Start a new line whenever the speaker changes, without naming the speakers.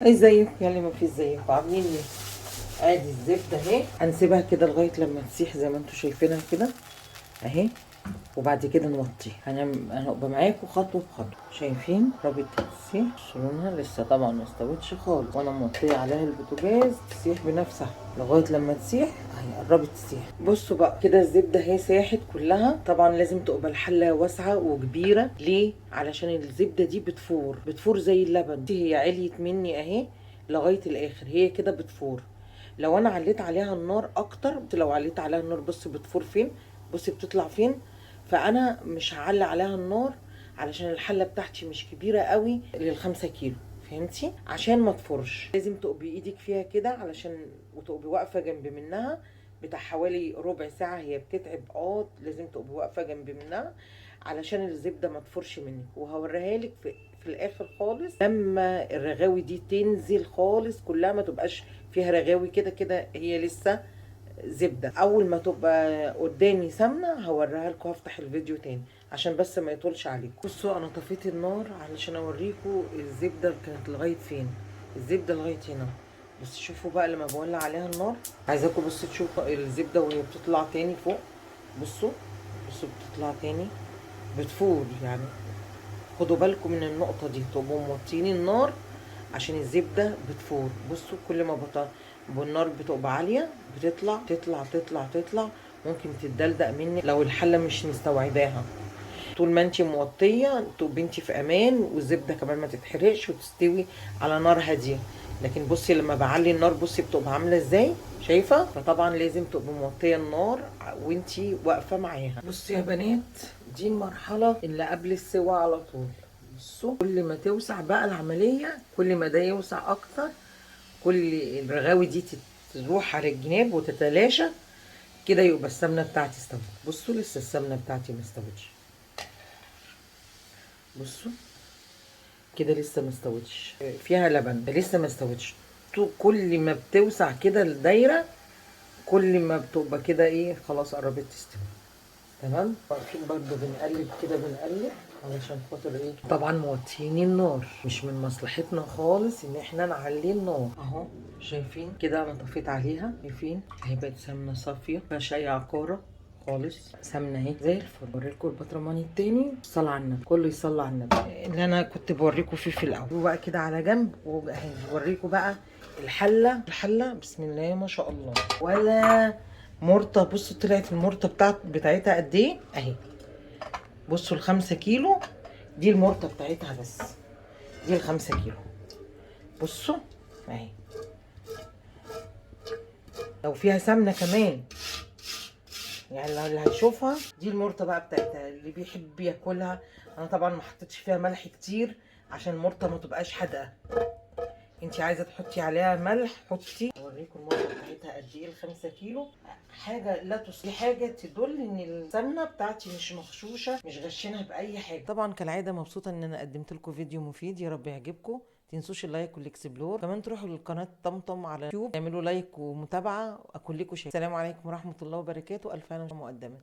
ازيك يا اللي ما في ازيك عاملين ايه؟ ادي الزبده اهي، هنسيبها كده لغايه لما تسيح زي ما انتم شايفينها كده اهي. وبعد كده نوطي، هنبقى معاكم خطوه بخطوه. شايفين قربت تسيح، شيلونها لسه طبعا ما استوتش خالص، وانا موطيه عليها البوتاجاز تسيح بنفسها لغايه لما تسيح اهي. قربت تسيح. بصوا بقى كده الزبده اهي ساحت كلها. طبعا لازم تبقى الحله واسعه وكبيره، ليه؟ علشان الزبده دي بتفور زي اللبن. دي هي عليت مني اهي لغايه الاخر، هي كده بتفور. لو انا عليت عليها النار اكتر، لو عليت عليها النار بصي بتفور فين، بصي بتطلع فين. فانا مش هعلي عليها النار علشان الحله بتاعتي مش كبيره قوي لل5 كيلو. فهمتي؟ عشان ما تفرش لازم تقبي ايدك فيها كده علشان، وتقبي واقفه جنب منها بتاع حوالي ربع ساعه. هي بتتعب لازم تقبي واقفه جنب منها علشان الزبده ما تفرش منك. وهوريها لك في الاخر خالص لما الرغاوي دي تنزل خالص كلها، ما تبقاش فيها رغاوي كده كده، هي لسه زبده. اول ما تبقى قدامي سمنه هوريها لكم، هفتح الفيديو تاني عشان بس ما يطولش عليكم. بصوا انا طفيت النار علشان اوريكم الزبده كانت لغايه فين. الزبده لغايه هنا. بس شوفوا بقى لما بولع عليها النار، عايزاكم بس تشوفوا الزبده وهي بتطلع تاني فوق. بصوا، بصوا بتطلع تاني بتفور يعني. خدوا بالكم من النقطه دي، تبقوا موطيين النار عشان الزبده بتفور. بصوا كل ما والنار بتبقى عاليه بتطلع تطلع تطلع تطلع، ممكن تتدلدق مني لو الحله مش مستوعباها. طول ما انت موطيه تبقي انت في امان، والزبده كمان ما تتحرقش وتستوي على نار هاديه. لكن بصي لما بعلي النار بصي بتبقى عامله ازاي، شايفه؟ فطبعا لازم تبقي موطيه النار وانت واقفه معاها. بصي يا بنات، دي المرحله اللي قبل السوا على طول. بصوا كل ما توسع بقى العمليه كل ما ده يوسع اكتر، كل الرغاوي دي تروح على الجناب وتتلاشى كده، يبقى السمنه بتاعتي استوت. بصوا لسه السمنه بتاعتي ما استوتش. بصوا كده لسه ما استوتش، فيها لبن لسه ما استوتش. كل ما بتوسع كده الدايره كل ما بتبقى كده ايه، خلاص قربت تستوي. تمام. واقفين برضه بنقلب كده بنقلب علشان خاطر ايه، طبعا موطيين النار، مش من مصلحتنا خالص ان احنا نعلي النار. اهو شايفين كده انا طفيت عليها، شايفين اهي بقت سمنه صافيه مفيهاش اي عقاره خالص. سمنه اهي زي الفل. بوريلكم البطرمان التاني، صلى على النبي، كله يصلي على النبي، اللي انا كنت بوريكم فيه في الاول. وبقى كده على جنب، واهي بوريكم بقى الحله بسم الله ما شاء الله. ولا مرطه. بصوا طلعت المرطه بتاعتها قد ايه اهي. بصوا ال5 كيلو دي المرطه بتاعتها بس، دي ال5 كيلو. بصوا اهي، لو فيها سمنه كمان يعني لو اللي هيشوفها دي المرطه بقى بتاعتها اللي بيحب ياكلها. انا طبعا ما حطيتش فيها ملح كتير عشان المرطه ما تبقاش حادقه. انت عايزه تحطي عليها ملح حطي. اوريكم المرطه بتاعتها قد ايه ال5 كيلو. حاجه لا تصلي، حاجه تدل ان السمنه بتاعتي مش مغشوشه، مش غشينها باي حاجه. طبعا كالعاده مبسوطه ان انا قدمت لكم فيديو مفيد، يا رب يعجبكم. تنسوش اللايك والاكسبلور، كمان تروحوا للقناه طمطم على يوتيوب، تعملوا لايك ومتابعه. اكون لكم شيء. السلام عليكم ورحمه الله وبركاته. الف هنا مقدما.